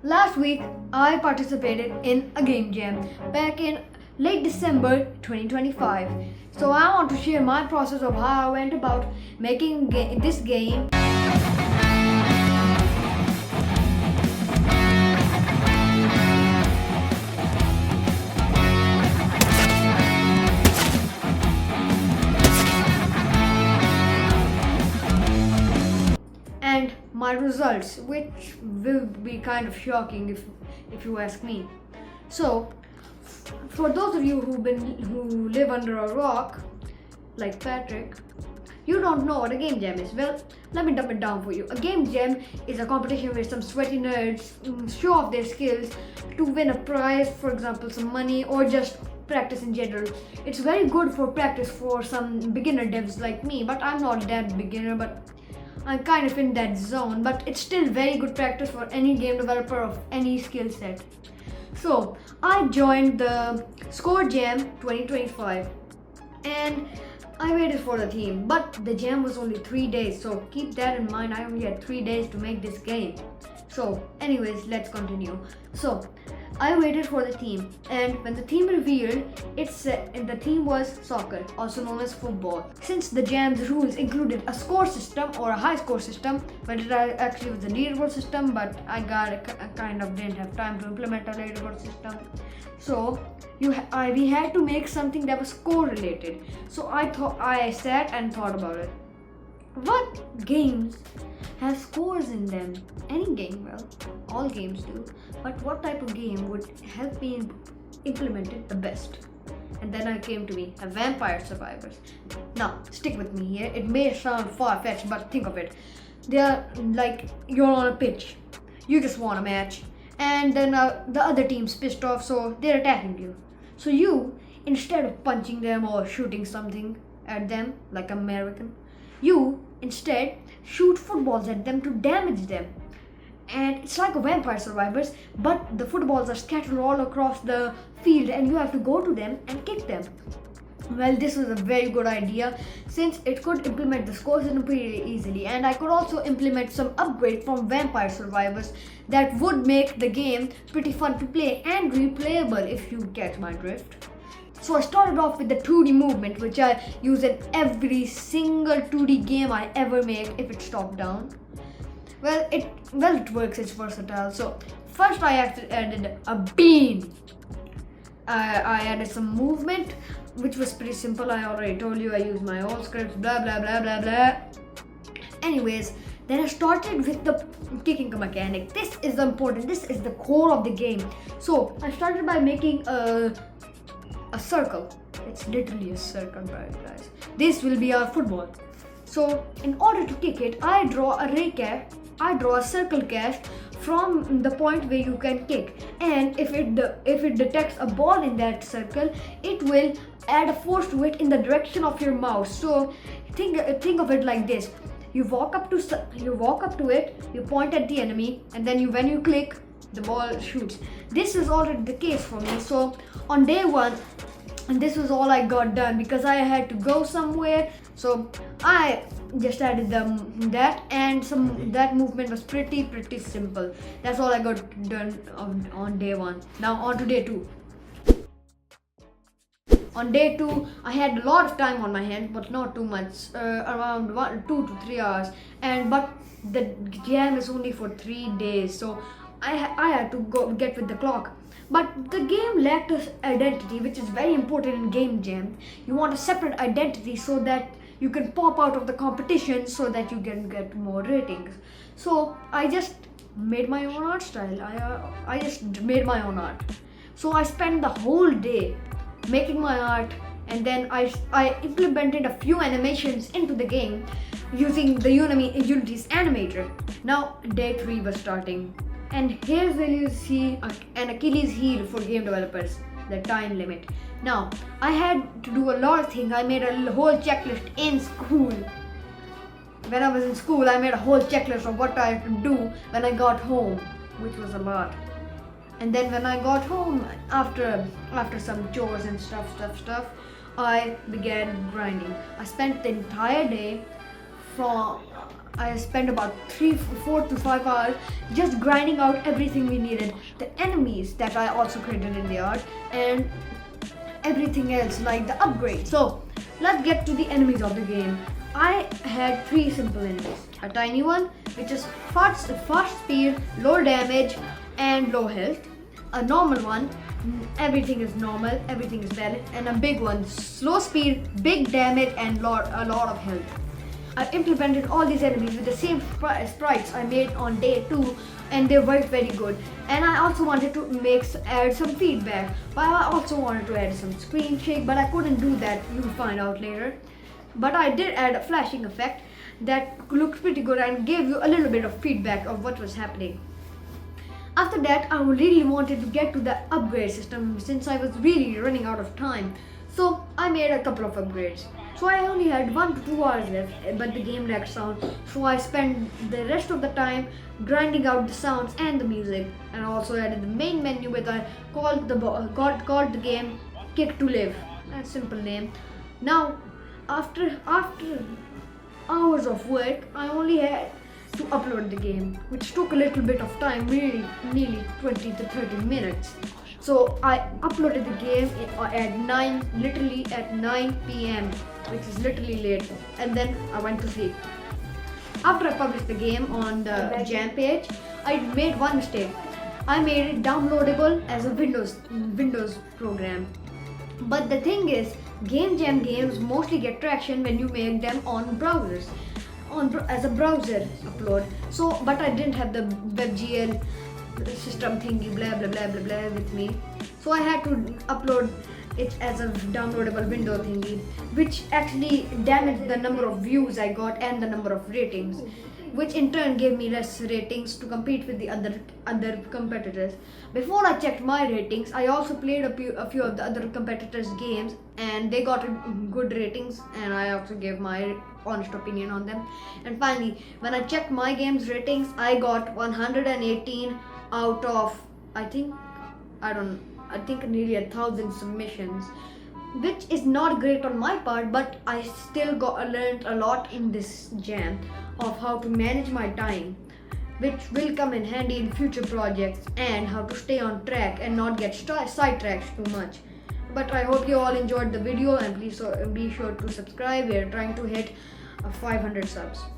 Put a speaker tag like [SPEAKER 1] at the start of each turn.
[SPEAKER 1] Last week, I participated in a game jam back in late December 2025. So, I want to share my process of how I went about making this game. And my results, which will be kind of shocking if you ask me. So, for those of you who live under a rock, like Patrick, you don't know what a game jam is. Well, let me dumb it down for you. A game jam is a competition where some sweaty nerds show off their skills to win a prize, for example, some money or just practice in general. It's very good for practice for some beginner devs like me, but I'm not that beginner, but I'm kind of in that zone. But it's still very good practice for any game developer of any skill set. So I joined the Score Jam 2025 and I waited for the theme, but the jam was only 3 days, so keep that in mind. I only had 3 days to make this game. So, anyways, let's continue. So, I waited for the theme, and when the theme revealed, the theme was soccer, also known as football. Since the jam's rules included a score system or a high score system, but it actually was a leaderboard system, but I kind of didn't have time to implement a leaderboard system. So we had to make something that was score related. So I sat and thought about it. What games have scores in them? Any game, well, all games do. But what type of game would help me implement it the best? And then I came to me, a Vampire Survivors. Now, stick with me here. It may sound far-fetched, but think of it. They are like you're on a pitch. You just want a match, and then the other team's pissed off, so they're attacking you. So you, instead of punching them or shooting something at them like American, you instead shoot footballs at them to damage them. And it's like a Vampire Survivors, but the footballs are scattered all across the field and you have to go to them and kick them. Well, this was a very good idea since it could implement the score system pretty easily, and I could also implement some upgrade from Vampire Survivors that would make the game pretty fun to play and replayable if you catch my drift. So I started off with the 2D movement, which I use in every single 2D game I ever make if it's top down. Well, it works. It's versatile. So first I added a bean. I added some movement, which was pretty simple. I already told you I used my old scripts, blah blah blah blah blah. Anyways, then I started with the kicking mechanic. This is important. This is the core of the game. So I started by making a circle. It's literally a circle, right, guys? This will be our football. So in order to kick it, I draw a circle cache from the point where you can kick, and if it detects a ball in that circle, it will add a force to it in the direction of your mouse. So think of it like this: you walk up to it, you point at the enemy, and then when you click, the ball shoots. This is already the case for me. So on day one, and this was all I got done because I had to go somewhere. So I just added that, and that movement was pretty simple. That's all I got done on day one. Now on to day two. On day two, I had a lot of time on my hands, but not too much, around 2 to 3 hours. But the jam is only for 3 days, so I had to go get with the clock. But the game lacked an identity, which is very important in game jam. You want a separate identity so that you can pop out of the competition so that you can get more ratings. So I just made my own art style. I just made my own art. So I spent the whole day making my art, and then I implemented a few animations into the game using the Unity's animator. Now day 3 was starting, and here's where you see an Achilles heel for game developers: the time limit. Now I had to do a lot of things. I made a whole checklist in school. When I was in school, I made a whole checklist of what I had to do when I got home, which was a lot. And then when I got home, after some chores and stuff, I began grinding. I spent the entire day I spent about 4 to 5 hours just grinding out everything we needed. The enemies that I also created in the art, and everything else like the upgrade. So let's get to the enemies of the game. I had 3 simple enemies. A tiny one, which is fast speed, low damage, and low health. A normal one, everything is normal, everything is balanced. And a big one, slow speed, big damage, and a lot of health. I implemented all these enemies with the same sprites I made on day 2, and they worked very good. And I also wanted to add some feedback, but I also wanted to add some screen shake, but I couldn't do that. You'll find out later. But I did add a flashing effect that looked pretty good and gave you a little bit of feedback of what was happening. After that, I really wanted to get to the upgrade system since I was really running out of time. So I made a couple of upgrades. So I only had 1 to 2 hours left, but the game lacked sound. So I spent the rest of the time grinding out the sounds and the music, and I also added the main menu with I called the game Kick to Live. A simple name. Now, after hours of work, I only had to upload the game, which took a little bit of time, really nearly 20 to 30 minutes. So I uploaded the game literally at 9 p.m., which is literally late, and then I went to sleep. After I published the game on the Jam page, I made one mistake. I made it downloadable as a Windows program. But the thing is, Game Jam games mostly get traction when you make them on browsers, as a browser upload. So, but I didn't have the WebGL system thingy, blah blah blah blah blah with me. So I had to upload it as a downloadable window thingy, which actually damaged the number of views I got and the number of ratings, which in turn gave me less ratings to compete with the other competitors. Before I checked my ratings, I also played a few of the other competitors' games, and they got good ratings, and I also gave my honest opinion on them. And finally, when I checked my game's ratings, I got 118 out of I think nearly 1,000 submissions, which is not great on my part, but I still learned a lot in this jam of how to manage my time, which will come in handy in future projects, and how to stay on track and not get sidetracked too much. But I hope you all enjoyed the video, and please be sure to subscribe. We are trying to hit 500 subs.